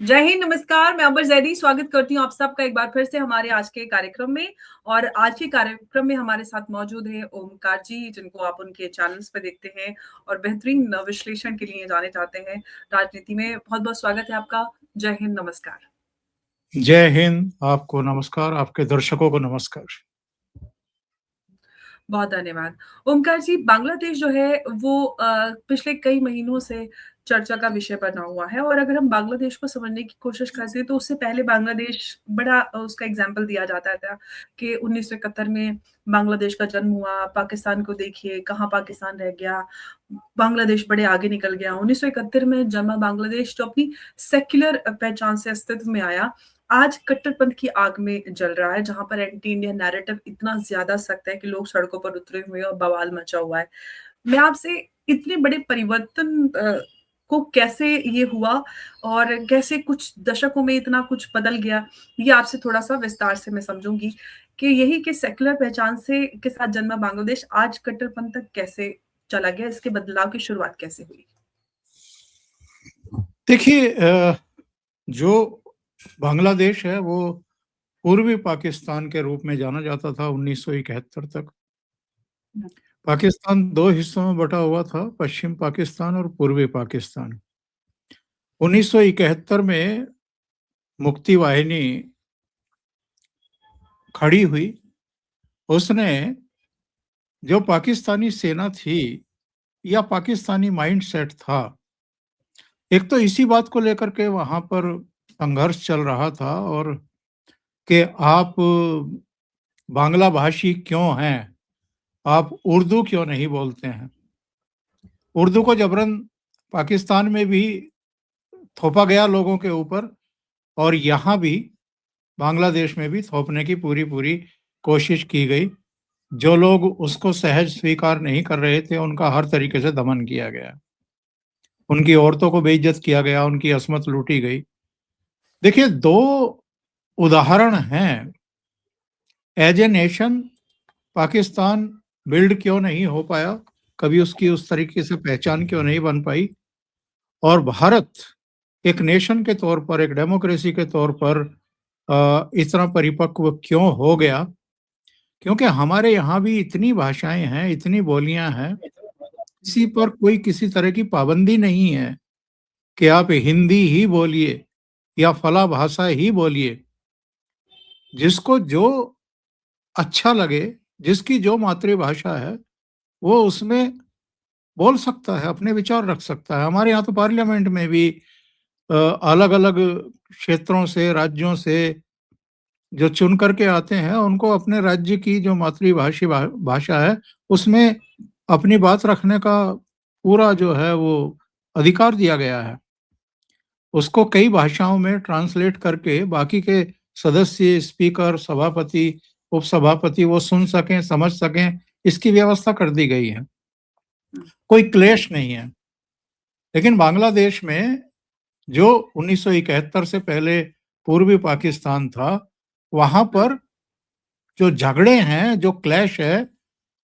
जय हिंद, नमस्कार। मैं अंबर ज़ैदी स्वागत करती हूँ आप सबका एक बार फिर से हमारे आज के कार्यक्रम में। और आज के कार्यक्रम में हमारे साथ मौजूद हैं ओमकार जी, जिनको आप उनके चैनल्स पे देखते हैं और बेहतरीन विश्लेषण के लिए जाने जाते हैं राजनीति में। बहुत-बहुत स्वागत है आपका। जय हिंद, नमस्कार। जय हिंद, आपको नमस्कार, आपके दर्शकों को नमस्कार। बहुत धन्यवाद। ओमकार जी, बांग्लादेश जो है वो पिछले कई महीनों से चर्चा का विषय बना हुआ है और अगर हम बांग्लादेश को समझने की कोशिश करते हैं तो उससे पहले बांग्लादेश बड़ा उसका एग्ज़ाम्पल दिया जाता था कि 1971 में बांग्लादेश का जन्म हुआ, पाकिस्तान को देखिए कहाँ पाकिस्तान रह गया, बांग्लादेश बड़े आगे निकल गया। 1971 में जन्मा बांग्लादेश जो अपनी सेक्युलर पहचान से अस्तित्व में आया, आज कट्टरपंथ की आग में जल रहा है, जहाँ पर एंटी इंडियन नैरेटिव इतना ज़्यादा सख्त है कि लोग सड़कों पर उतरे हुए हैं और बवाल मचा हुआ है। मैं आपसे इतने बड़े परिवर्तन को कैसे ये हुआ और कैसे कुछ दशकों में इतना कुछ बदल गया, ये आपसे थोड़ा-सा विस्तार से मैं समझूँगी कि यही कि सेक्युलर पहचान से के साथ जन्मा बांग्लादेश आज कट्टरपंथ तक कैसे चला गया, इसके बदलाव की शुरुआत कैसे हुई? देखिए जो बांग्लादेश है वो पूर्वी पाकिस्तान के रूप में जाना जाता था 1971 तक। हुँ, पाकिस्तान 2 हिस्सों में बँटा हुआ था, पश्चिम पाकिस्तान और पूर्वी पाकिस्तान। 1971 में मुक्ति वाहिनी खड़ी हुई, उसने जो पाकिस्तानी सेना थी या पाकिस्तानी माइंडसेट था, एक तो इसी बात को लेकर के वहाँ पर संघर्ष चल रहा था और कि आप बांग्ला भाषी क्यों हैं? आप उर्दू क्यों नहीं बोलते हैं? उर्दू को जबरन पाकिस्तान में भी थोपा गया लोगों के ऊपर और यहाँ भी बांग्लादेश में भी थोपने की पूरी-पूरी कोशिश की गई। जो लोग उसको सहज स्वीकार नहीं कर रहे थे, उनका हर तरीके से दमन किया गया। उनकी औरतों को बेइज्जत किया गया, उनकी अस्मत लूटी गई। देखिए 2 उदाहरण हैं। As a nation Pakistan build क्यों नहीं हो पाया, कभी उसकी उस तरीके से पहचान क्यों नहीं बन पाई और भारत एक नेशन के तौर पर, एक डेमोक्रेसी के तौर पर इतना परिपक्व क्यों हो गया? क्योंकि हमारे यहाँ भी इतनी भाषाएँ हैं, इतनी बोलियाँ हैं, किसी पर कोई किसी तरह की पाबंदी नहीं है कि आप हिंदी ही बोलिए या फला भाषा ही बोलिए। जिसको जो अच्छा लगे, जिसकी जो मातृभाषा है, वो उसमें बोल सकता है, अपने विचार रख सकता है। हमारे यहाँ तो पार्लियामेंट में भी अलग-अलग क्षेत्रों से, राज्यों से जो चुन कर के आते हैं, उनको अपने राज्य की जो मातृभाषी भाषा है, उसमें अपनी बात रखने का पूरा जो है वो अधिकार दिया गया है। उसको कई भाषाओं में ट्रांसलेट करके बाकी के सदस्य, स्पीकर, सभापति, उपसभापति वो सुन सकें, समझ सकें, इसकी व्यवस्था कर दी गई है। हुँ, कोई क्लेश नहीं है। लेकिन बांग्लादेश में जो 1971 से पहले पूर्वी पाकिस्तान था, वहाँ हुँ, पर जो झगड़े हैं, जो क्लैश है,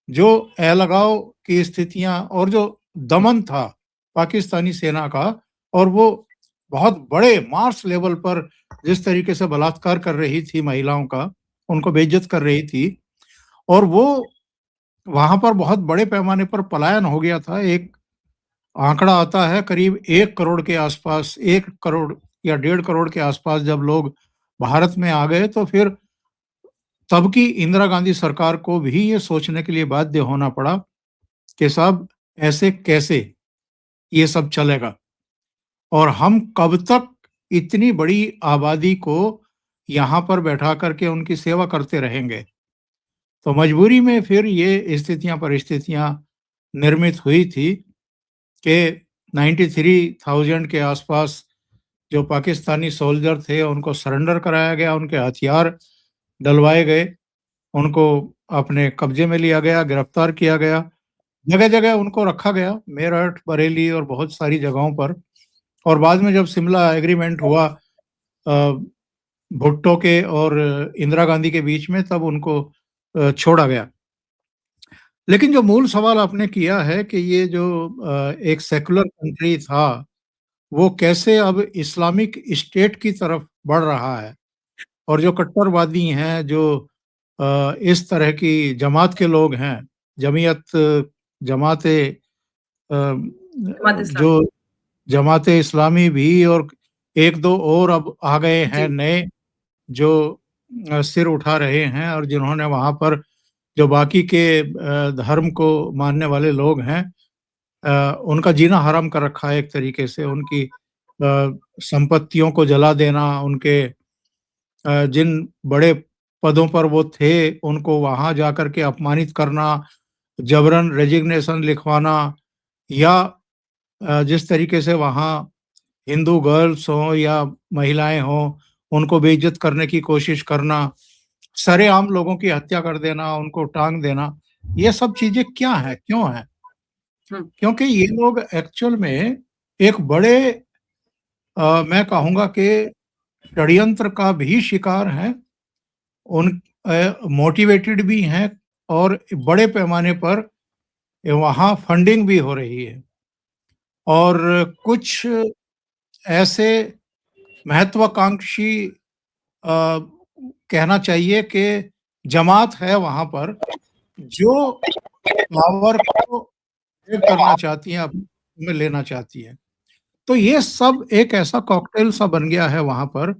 जो अलगाव की स्थितियाँ और जो दमन था पाकिस्तानी सेना का और वो बहुत बड़े मास लेवल पर जिस तरीके से बलात्कार कर रही थी महिलाओं का, उनको बेइज्जत कर रही थी और वो वहाँ पर बहुत बड़े पैमाने पर पलायन हो गया था। एक आंकड़ा आता है करीब 1 करोड़ के आसपास, 1 करोड़ या 1.5 करोड़ के आसपास जब लोग भारत में आ गए तो फिर तब की इंदिरा गांधी सरकार को भी ये सोचने के लिए बाध्य होना पड़ा कि साहब ऐसे कैसे ये सब चलेगा और हम कब तक इतनी बड़ी आबादी को यहाँ पर बैठा करके उनकी सेवा करते रहेंगे। तो मजबूरी में फिर ये स्थितियाँ परिस्थितियाँ निर्मित हुई थी कि 93,000 के आसपास जो पाकिस्तानी सोल्जर थे उनको सरेंडर कराया गया, उनके हथियार डलवाए गए, उनको अपने कब्जे में लिया गया, गिरफ्तार किया गया। जगह-जगह उनको रखा गया, मेरठ, बरेली और बहुत सारी जगहों पर और बाद में जब शिमला एग्रीमेंट हुआ भुट्टो के और इंदिरा गांधी के बीच में तब उनको छोड़ा गया। लेकिन जो मूल सवाल आपने किया है कि ये जो एक सेक्युलर कंट्री था वो कैसे अब इस्लामिक स्टेट की तरफ बढ़ रहा है और जो कट्टरवादी हैं, जो इस तरह की जमात के लोग हैं, जमीयत जमाते जमात जो इस्लामी। जमाते इस्लामी भी और 1-2 और अब आ गए हैं जी, नए जो सिर उठा रहे हैं और जिन्होंने वहाँ पर जो बाकी के धर्म को मानने वाले लोग हैं उनका जीना हराम कर रखा है एक तरीके से। उनकी संपत्तियों को जला देना, उनके जिन बड़े पदों पर वो थे, उनको वहाँ जाकर के अपमानित करना, जबरन रेजिग्नेशन लिखवाना या जिस तरीके से वहाँ हिंदू गर्ल्स हों या महिलाएँ हों, उनको बेइज्जत करने की कोशिश करना, सरेआम लोगों की हत्या कर देना, उनको टाँग देना, ये सब चीज़ें क्या हैं, क्यों हैं? हुँ, क्योंकि ये लोग एक्चुअल में एक बड़े मैं कहूँगा कि षड्यंत्र का भी शिकार हैं। उन मोटिवेटेड भी हैं और बड़े पैमाने पर वहाँ फंडिंग भी हो रही है और कुछ ऐसे महत्वाकांक्षी कहना चाहिए कि जमात है वहाँ पर जो पावर को शेयर करना चाहती हैं, अपने में लेना चाहती हैं। तो ये सब एक ऐसा कॉकटेल सा बन गया है वहाँ पर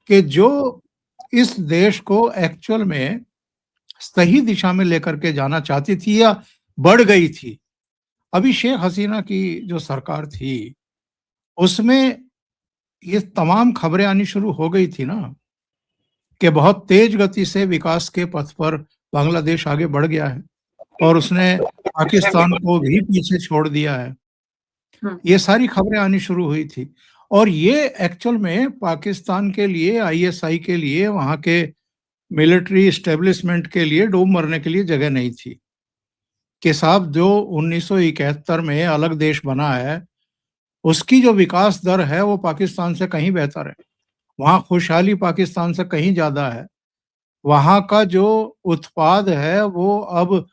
कि जो इस देश को एक्चुअल में सही दिशा में लेकर के जाना चाहती थी या बढ़ गई थी। अभी शेख हसीना की जो सरकार थी, उसमें ये तमाम खबरें आनी शुरू हो गई थी ना कि बहुत तेज गति से विकास के पथ पर बांग्लादेश आगे बढ़ गया है और उसने पाकिस्तान को भी पीछे छोड़ दिया है। हुँ, ये सारी खबरें आनी शुरू हुई थी और ये एक्चुअल में पाकिस्तान के लिए, आईएसआई के लिए, वहाँ के मिलिट्री एस्टेब्लिशमेंट के लिए डूब मरने के लिए जगह नहीं थी। कि साहब जो 1971 में अलग देश बना है, उसकी जो विकास दर है वो पाकिस्तान से कहीं बेहतर है। वहाँ खुशहाली पाकिस्तान से कहीं ज़्यादा है। वहाँ का जो उत्पाद है वो अब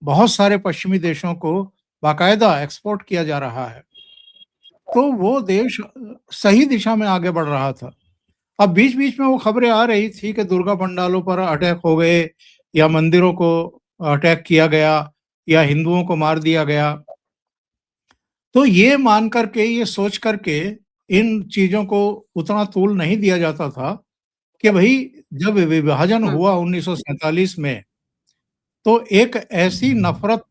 बहुत सारे पश्चिमी देशों को बाकायदा एक्सपोर्ट किया जा रहा है। तो वो देश सही दिशा में आगे बढ़ रहा था। अब बीच-बीच में वो खबरें आ रही थी कि दुर्गा पंडालों पर अटैक हो गए या मंदिरों को अटैक किया गया या हिंदुओं को मार दिया गया। तो ये मान कर के, ये सोच कर के इन चीज़ों को उतना तूल नहीं दिया जाता था कि भई जब विभाजन हुँ, हुआ 1947 में, तो एक ऐसी नफ़रत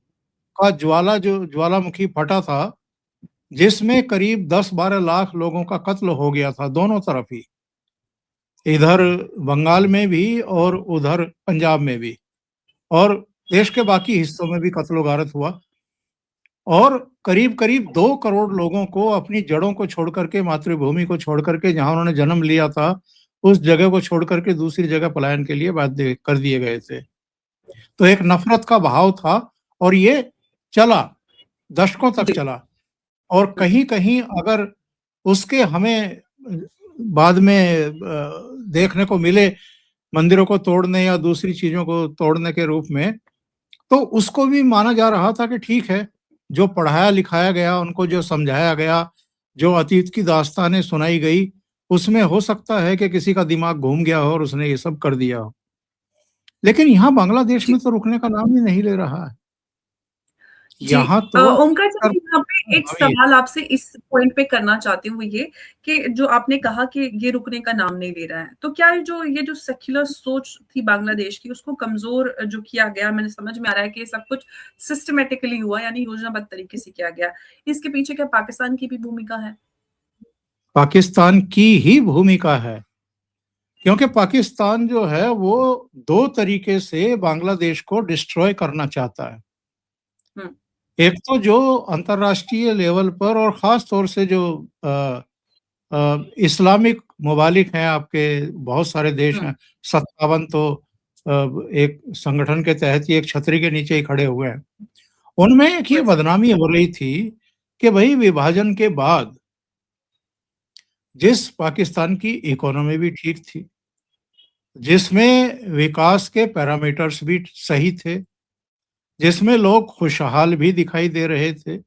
का जो ज्वालामुखी फटा था, जिसमें करीब 10-12 लाख लोगों का कत्ल हो गया था, दोनों तरफ ही। इधर बंगाल में भी और उधर पंजाब में भी और देश के बाकी हिस्सों में भी कत्लो-गारत हुआ और करीब-करीब 2 करोड़ लोगों को अपनी जड़ों को छोड़ कर के, मातृभूमि को छोड़ कर के, जहाँ उन्होंने जन्म लिया था, उस जगह को छोड़ कर के दूसरी जगह पलायन के लिए बाध्य कर दिए गए थे। तो एक नफ़रत का बहाव था और ये चला, दशकों तक जी, चला और हुँ, कहीं-कहीं अगर उसके हमें बाद में देखने को मिले मंदिरों को तोड़ने या दूसरी चीज़ों को तोड़ने के रूप में, तो उसको भी माना जा रहा था कि ठीक है, जो पढ़ाया-लिखाया गया, उनको जो समझाया गया, जो अतीत की दास्तानें सुनाई गई, उसमें हो सकता है कि किसी का दिमाग घूम गया हो और उसने ये सब कर दिया हो। लेकिन यहाँ बांग्लादेश जी। में तो रुकने का नाम ही नहीं ले रहा है। जी। यहाँ तो ओमकार जी, मैं यहाँ पे एक हावी है। सवाल आपसे इस पॉइंट पे करना चाहती हूँ, वो ये कि जो आपने कहा कि ये रुकने का नाम नहीं ले रहा है, तो क्या ये जो सेक्युलर सोच थी बांग्लादेश की, उसको कमज़ोर जो किया गया, मैंने समझ में आ रहा है कि ये सब कुछ सिस्टमैटिकली हुआ, यानी योजनाबद्ध तरीके से किया गया। इसके पीछे क्या पाकिस्तान की भी भूमिका है? पाकिस्तान की ही भूमिका है, क्योंकि पाकिस्तान जो है वो 2 तरीके से बांग्लादेश को डिस्ट्रॉय करना चाहता है। हुँ, एक तो जो अंतर्राष्ट्रीय लेवल पर और ख़ास तौर से जो इस्लामिक ममालिक हैं आपके बहुत सारे देश हुँ, हैं, 57 तो एक संगठन के तहत ही एक छतरी के नीचे ही खड़े हुए हैं। उनमें एक ये बिल्कुल सही। बदनामी हो रही थी कि भई विभाजन के बाद जिस पाकिस्तान की इकोनॉमी भी ठीक थी, जिसमें विकास के पैरामीटर्स भी सही थे, जिसमें लोग खुशहाल भी दिखाई दे रहे थे,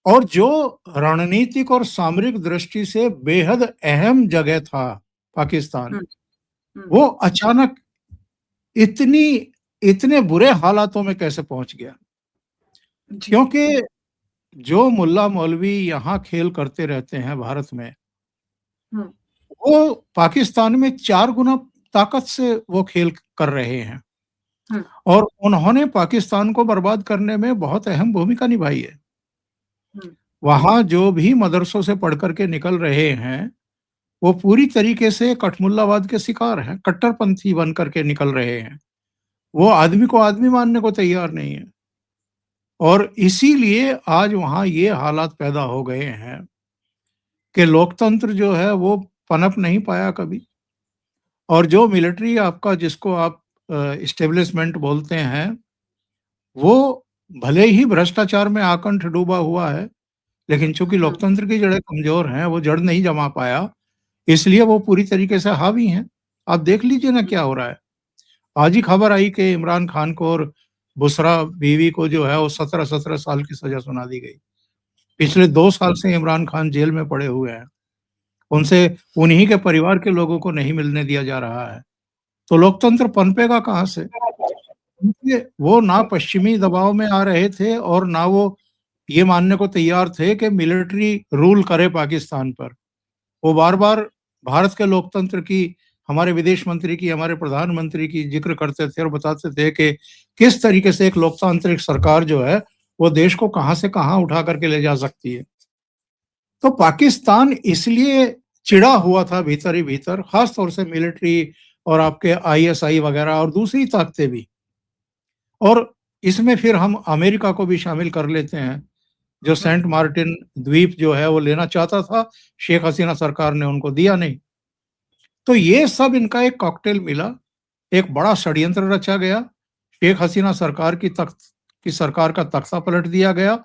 और जो रणनीतिक और सामरिक दृष्टि से बेहद अहम जगह था पाकिस्तान, हुँ, हुँ। वो अचानक इतनी इतने बुरे हालातों में कैसे पहुंच गया? जी। क्योंकि जो मुल्ला मौलवी यहाँ खेल करते रहते हैं भारत में, हुँ, वो पाकिस्तान में 4 गुना ताकत से वो खेल कर रहे हैं हुँ, और उन्होंने पाकिस्तान को बर्बाद करने में बहुत अहम भूमिका निभाई है। हुँ, वहाँ जो भी मदरसों से पढ़ कर के निकल रहे हैं, वो पूरी तरीके से कठमुल्लावाद के शिकार हैं, कट्टरपंथी बन कर के निकल रहे हैं। वो आदमी को आदमी मानने को तैयार नहीं है और इसीलिए आज वहाँ ये हालात पैदा हो गए हैं कि लोकतंत्र जो है वो पनप नहीं पाया कभी और जो मिलिट्री आपका जिसको आप एस्टेब्लिशमेंट बोलते हैं, वो भले ही भ्रष्टाचार में आकंठ डूबा हुआ है, लेकिन चूँकि हुँ, लोकतंत्र की जड़ें कमज़ोर हैं, वो जड़ नहीं जमा पाया, इसलिए वो पूरी तरीके से हावी हैं। आप देख लीजिए ना हुँ, क्या हो रहा है। आज ही खबर आई कि इमरान खान को और बुशरा बीवी को जो है वो 17-17 साल की सज़ा सुना दी गई। पिछले 2 साल से इमरान खान जेल में पड़े हुए हैं। उनसे उन्हीं के परिवार के लोगों को नहीं मिलने दिया जा रहा है। तो लोकतंत्र पनपेगा कहाँ से? क्योंकि वो ना पश्चिमी दबाव में आ रहे थे और ना वो ये मानने को तैयार थे कि मिलिट्री रूल करे पाकिस्तान पर। वो बार-बार भारत के लोकतंत्र की, हमारे विदेश मंत्री की, हमारे प्रधानमंत्री की ज़िक्र करते थे और बताते थे कि किस तरीके से एक लोकतांत्रिक सरकार जो है, वो देश को कहाँ से कहाँ उठा कर के ले जा सकती है। तो पाकिस्तान इसलिए चिढ़ा हुआ था भीतर ही भीतर, ख़ास तौर से मिलिट्री और आपके आईएसआई वगैरह और दूसरी ताकतें भी। और इसमें फिर हम अमेरिका को भी शामिल कर लेते हैं, जो हुँ, सेंट मार्टिन द्वीप जो है वो लेना चाहता था, शेख हसीना सरकार ने उनको दिया नहीं। तो ये सब इनका एक कॉकटेल मिला, एक बड़ा षड्यंत्र रचा गया, शेख हसीना सरकार की सरकार का तख्ता पलट दिया गया।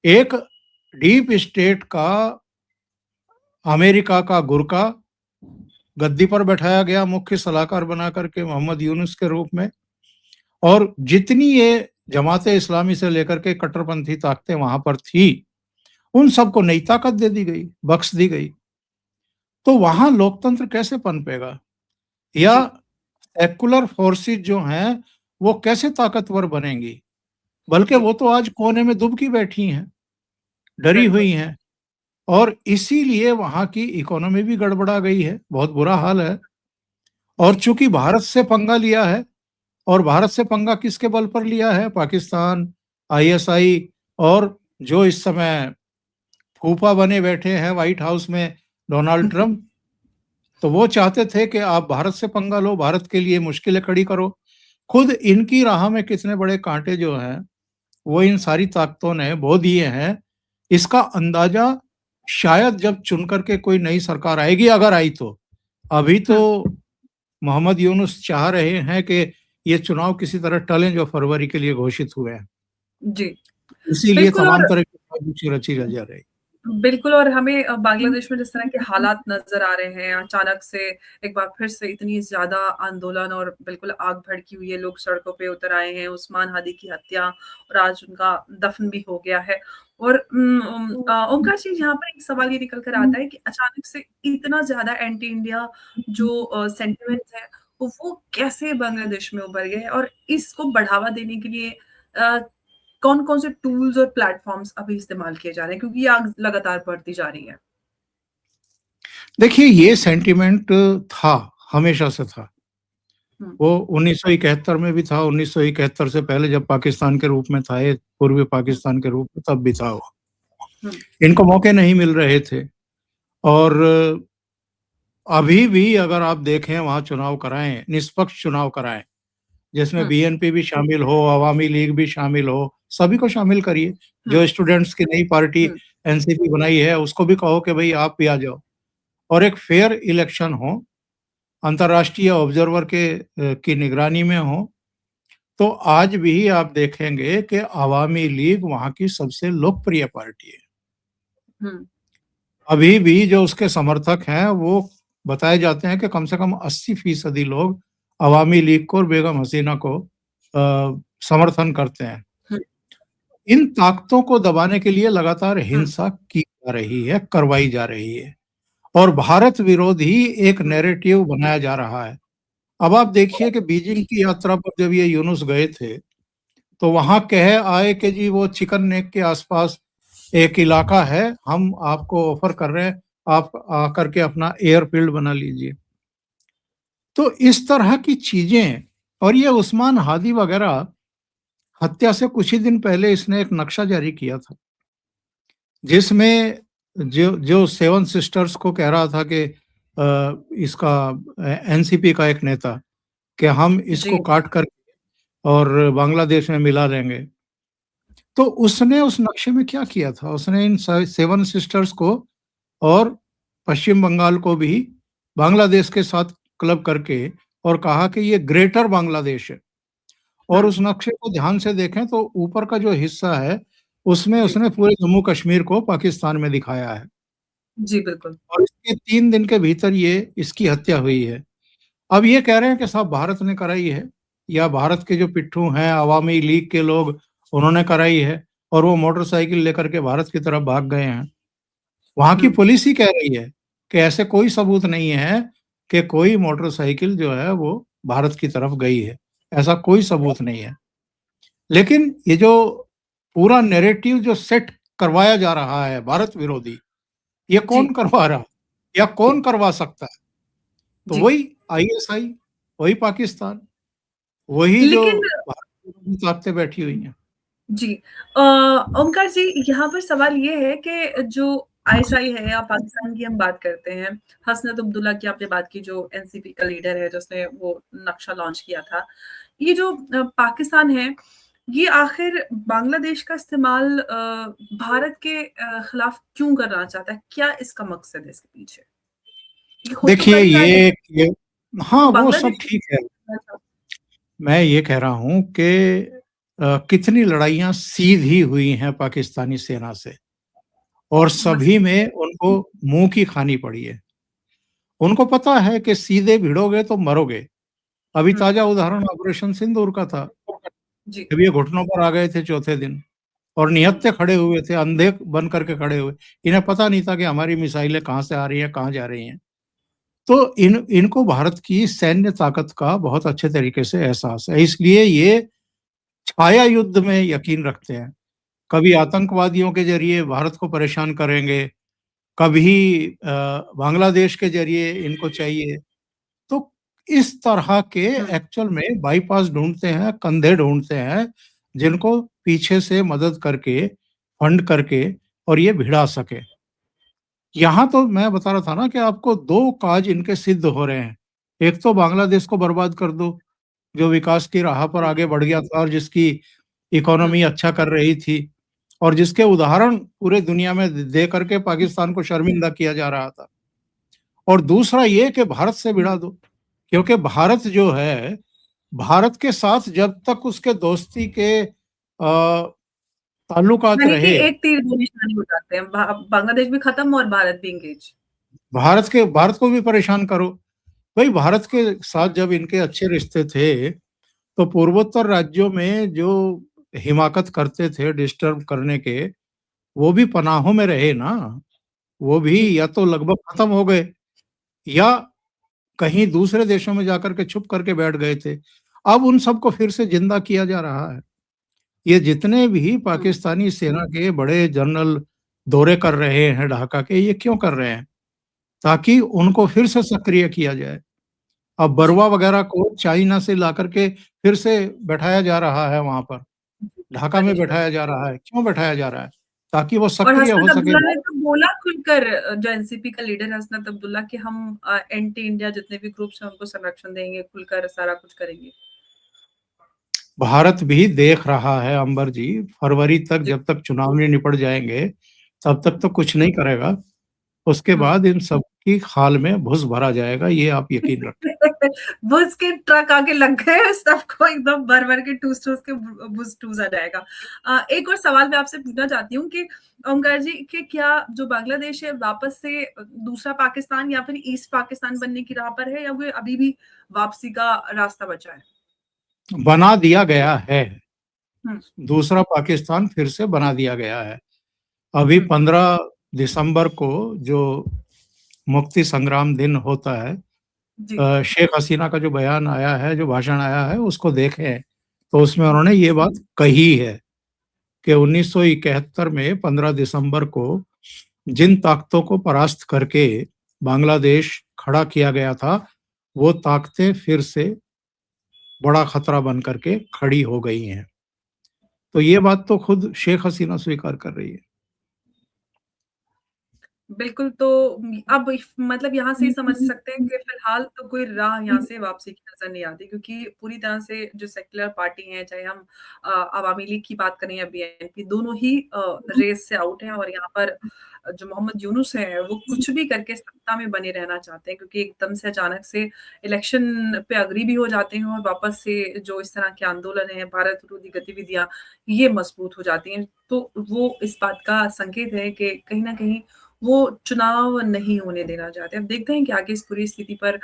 एक डीप स्टेट का अमेरिका का गुरका गद्दी पर बैठाया गया मुख्य सलाहकार बना करके मोहम्मद यूनुस के रूप में और जितनी ये जमात इस्लामी से लेकर के कट्टरपंथी ताकतें वहां पर थी, उन सबको नई ताकत दे दी गई, बख्श दी गई। तो वहां लोकतंत्र कैसे पनपेगा? या जी, सेक्युलर फोर्सेस जो हैं, वो कैसे ताकतवर बनेंगी? बल्कि जी, वो तो आज कोने में दुबकी बैठी हैं, डरी बिल्कुल। हुई हैं और इसीलिए वहाँ की इकोनॉमी भी गड़बड़ा गई है, बहुत बुरा हाल है। और चूँकि भारत से पंगा लिया है और भारत से पंगा किसके बल पर लिया है? पाकिस्तान, आईएसआई और जो इस समय फूफा बने बैठे हैं व्हाइट हाउस में डोनाल्ड ट्रम्प, तो वो चाहते थे कि आप भारत से पंगा लो, भारत के लिए मुश्किलें खड़ी करो। खुद इनकी राह में कितने बड़े कांटे जो हैं, वो इन सारी ताकतों ने बो दिए हैं। इसका अंदाज़ा शायद जब चुन कर के कोई नई सरकार आएगी, अगर आई तो। अभी तो हुँ, मोहम्मद यूनुस चाह रहे हैं कि ये चुनाव किसी तरह टलें जो फरवरी के लिए घोषित हुए हैं। जी, इसीलिए बिल्कुल तमाम और तरह की साजिशें रची जा रही। बिल्कुल और हमें बांग्लादेश में जिस तरह के हालात नज़र आ रहे हैं, अचानक से एक बार फिर से इतनी ज़्यादा आंदोलन और बिल्कुल आग भड़की हुई है, लोग सड़कों पे उतर आए हैं, उस्मान हादी की हत्या और आज उनका दफ़न भी हो गया है। और ओमकार जी यहाँ पर एक सवाल ये निकल कर आता है कि अचानक से इतना ज़्यादा एंटी इंडिया जो सेंटिमेंट है, वो कैसे बांग्लादेश में उभर गए और इसको बढ़ावा देने के लिए अ, कौन-कौन से टूल्स और प्लेटफ़ॉर्म्स अभी इस्तेमाल किए जा रहे हैं? क्योंकि ये आग लगातार बढ़ती जा रही है। देखिए ये सेंटिमेंट था, हमेशा से था। हुँ, वो 1971 में भी था, 1971 से पहले जब पाकिस्तान के रूप में था ये, पूर्वी हुँ, पाकिस्तान के रूप में तब भी था वो। हुँ, इनको मौके नहीं मिल रहे थे और अभी भी अगर आप देखें वहाँ चुनाव कराएँ, निष्पक्ष चुनाव कराएँ, जिसमें हुँ, बीएनपी भी शामिल हो, अवामी लीग भी शामिल हो, सभी को शामिल करिए। हुँ, जो स्टूडेंट्स की नई पार्टी हुँ, एनसीपी बनाई है, उसको भी कहो कि भई आप भी आ जाओ और एक फेयर इलेक्शन हो, अंतर्राष्ट्रीय ऑब्जर्वर की निगरानी में हो, तो आज भी आप देखेंगे कि अवामी लीग वहाँ की सबसे लोकप्रिय पार्टी है। हुँ, अभी भी जो उसके समर्थक हैं, वो बताए जाते हैं कि कम से कम 80% लोग अवामी लीग को और बेगम हसीना को समर्थन करते हैं। हुँ, इन ताकतों को दबाने के लिए लगातार हुँ, हिंसा की जा रही है, करवाई जा रही है और भारत विरोधी एक हुँ, नैरेटिव बनाया जा रहा है। अब आप देखिए कि बीजिंग की यात्रा पर जब ये यूनुस गए थे, तो वहां कह आए कि जी वो चिकन नेक के आसपास एक इलाका है, हम आपको ऑफर कर रहे हैं, आप आकर के अपना एयरफील्ड बना लीजिए। तो इस तरह की चीजें, और ये उस्मान हादी वगैरह हत्या से कुछ ही दिन पहले इसने एक नक्शा जारी किया था, जिसमें जो जो सेवन सिस्टर्स को कह रहा था कि इसका एनसीपी का एक नेता कि हम इसको जी, काट कर और बांग्लादेश में मिला लेंगे। तो उसने उस नक्शे में क्या किया था, उसने इन सेवन सिस्टर्स को और पश्चिम बंगाल को भी बांग्लादेश के साथ क्लब करके और कहा कि ये ग्रेटर बांग्लादेश है। और हुँ, उस नक्शे को ध्यान से देखें तो ऊपर का जो हिस्सा है, उसमें जी, उसने पूरे जम्मू कश्मीर को पाकिस्तान में दिखाया है जी, बिल्कुल। और इसके 3 दिन के भीतर ये इसकी हत्या हुई है। अब ये कह रहे हैं कि साहब भारत ने कराई है या भारत के जो पिट्ठू हैं अवामी लीग के लोग, उन्होंने कराई है और वो मोटरसाइकिल लेकर के भारत की तरफ भाग गए हैं। वहाँ की हुँ, पुलिस ही कह रही है कि ऐसे कोई सबूत नहीं है कि कोई मोटरसाइकिल जो है वो भारत की तरफ गई है। ऐसा कोई सबूत नहीं है। लेकिन ये जो पूरा नैरेटिव जो सेट करवाया जा रहा है भारत विरोधी, ये कौन जी, करवा रहा है या कौन करवा सकता है? तो जी। वही आईएसआई, वही पाकिस्तान, वही जो लेकिन भारत विरोधी ताकतें बैठी हुई हैं। जी। ओमकार जी, यहाँ पर सवाल ये है कि जो आईएसआई है या पाकिस्तान की हम बात करते हैं, हसनत अब्दुल्ला की आपने बात की जो एनसीपी का लीडर है जिसने वो नक्शा लॉन्च किया था। ये जो पाकिस्तान है, ये आखिर बांग्लादेश का इस्तेमाल भारत के खिलाफ क्यों करना चाहता है? क्या इसका मकसद है इसके पीछे? ये खुद तो देखिए कर ही रहा है, ये हाँ, तो वो सब बांग्लादेश ठीक है। करना चाहता है। मैं ये कह रहा हूँ कि कितनी लड़ाइयाँ सीधी हुई हैं पाकिस्तानी सेना से और सभी मज़ीद में उनको मुँह की खानी पड़ी है। उनको पता है कि सीधे भिड़ोगे तो मरोगे। अभी हुँ, ताज़ा उदाहरण ऑपरेशन सिंदूर का था। जी, जब ये घुटनों पर आ गए थे चौथे दिन और हुँ, निहत्थे खड़े हुए थे, अंधे बन करके खड़े हुए। इन्हें पता नहीं था कि हमारी मिसाइलें कहाँ से आ रही हैं, कहाँ जा रही हैं। तो इनको भारत की सैन्य ताकत का बहुत अच्छे तरीके से एहसास है। इसलिए ये छाया युद्ध में यकीन रखते हैं। कभी आतंकवादियों के ज़रिए भारत को परेशान करेंगे, कभी बांग्लादेश के ज़रिए इनको चाहिए। तो इस तरह के हुँ, एक्चुअल में बाईपास ढूँढते हैं, कंधे ढूँढते हैं, जिनको पीछे से मदद करके, फंड करके और ये भिड़ा सकें। यहाँ तो मैं बता रहा था ना कि आपको 2 काज इनके सिद्ध हो रहे हैं। एक तो बांग्लादेश को बर्बाद कर दो, जो विकास की राह पर हुँ, आगे बढ़ गया था और जिसकी हुँ, इकोनॉमी अच्छा कर रही थी और जिसके उदाहरण पूरे दुनिया में दे करके पाकिस्तान को शर्मिंदा किया जा रहा था। और दूसरा ये कि भारत से हुँ। भिड़ा दो, क्योंकि भारत जो है, भारत के साथ जब तक उसके दोस्ती के ताल्लुकात यानी कि रहे, एक तीर दो निशाने हो जाते हैं। बांग्लादेश भी खत्म और भारत भी एंगेज। भारत को भी परेशान करो। भई भारत के साथ जब इनके अच्छे रिश्ते थे, तो पूर्वोत्तर राज्यों में जो हिमाकत करते थे डिस्टर्ब करने के, वो भी पनाहों में रहे ना। वो भी जी, या तो लगभग खत्म हो गए या कहीं दूसरे देशों में जाकर के छुप करके बैठ गए थे। अब उन सबको फिर से जिंदा किया जा रहा है। ये जितने भी हुँ, पाकिस्तानी सेना के बड़े जनरल दौरे कर रहे हैं ढाका के, ये क्यों कर रहे हैं? ताकि उनको फिर से सक्रिय किया जाए। अब जी, बरुआ वगैरह को चाइना से लाकर के फिर से बैठाया जा रहा है वहाँ पर, जी, ढाका में मनीष बैठाया वैसे। जा रहा है। क्यों बैठाया जा रहा है? ताकि वो और सक्रिय हो हसनत सके। अब्दुल्ला ने तो बोला खुलकर जो एनसीपी का लीडर है हसनत अब्दुल्ला कि हम एंटी इंडिया जितने भी ग्रुप्स हैं उनको संरक्षण देंगे, खुलकर सारा कुछ करेंगे। भारत भी देख रहा है अंबर जी, फरवरी तक जी, जब तक चुनाव नहीं निपट जाएँगे, तब तक तो कुछ नहीं करेगा। उसके हुँ। बाद इन सब की खाल में भुस भरा जाएगा, ये आप यकीन रखें। भुज के ट्रक आके लग गए, सबको एकदम भर-भर के ठूस-ठूस के भुज ठूसा जाएगा। एक और सवाल मैं आपसे पूछना चाहती हूँ कि ओंकार जी कि क्या जो बांग्लादेश है वापस से दूसरा पाकिस्तान या फिर ईस्ट पाकिस्तान बनने की राह पर है या वो अभी भी वापसी का रास्ता बचा है? बना दिया गया है। हुँ, दूसरा पाकिस्तान फिर से बना दिया गया है। अभी हुँ, 15 दिसंबर को जो मुक्ति संग्राम दिन होता है, जी। शेख हसीना का जो बयान आया है, जो भाषण आया है, उसको देखें, तो उसमें हुँ, उन्होंने ये बात कही है कि 1971 में 15 दिसंबर को जिन ताकतों को परास्त करके बांग्लादेश खड़ा किया गया था, वो ताकतें फिर से बड़ा खतरा बन करके खड़ी हो गई हैं। तो ये बात तो खुद शेख हसीना स्वीकार कर रही है। बिल्कुल, तो अब इफ मतलब यहाँ से ही समझ सकते हैं कि फिलहाल तो कोई राह यहाँ से वापसी की नज़र नहीं आती, क्योंकि पूरी तरह से जो सेक्युलर पार्टी हैं, चाहे हम अवामी लीग की बात करें या बीएनपी, दोनों ही रेस से आउट हैं और यहाँ पर जो मोहम्मद यूनुस हैं, वो कुछ भी करके सत्ता में बने रहना चाहते हैं, क्योंकि एकदम से अचानक से इलेक्शन पे एग्री भी हो जाते हैं और वापस से जो इस तरह के आंदोलन हैं, भारत विरोधी गतिविधियाँ, ये मजबूत हो जाती हैं। तो वो इस बात का संकेत है कि कहीं न कहीं वो चुनाव नहीं होने देना चाहते। अब देखते हैं कि आगे इस पूरी स्थिति पर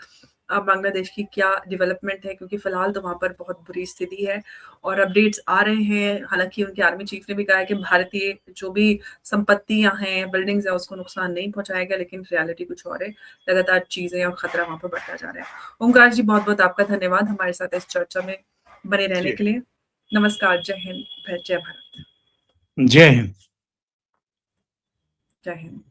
बांग्लादेश की क्या डेवलपमेंट है, क्योंकि फिलहाल तो वहाँ पर बहुत बुरी स्थिति है और अपडेट्स आ रहे हैं। हालाँकि उनके आर्मी चीफ ने भी कहा है कि भारतीय जो भी संपत्तियाँ हैं, बिल्डिंग्स हैं, उसको नुकसान नहीं पहुँचाया गया, लेकिन रियलिटी कुछ और है। लगातार चीज़ें और खतरा वहाँ पर बढ़ता जा रहा है। ओंकार जी, बहुत-बहुत आपका धन्यवाद हमारे साथ इस चर्चा में बने रहने जी, के लिए। नमस्कार, जय हिंद, जय भारत। जय हिंद। जय हिंद।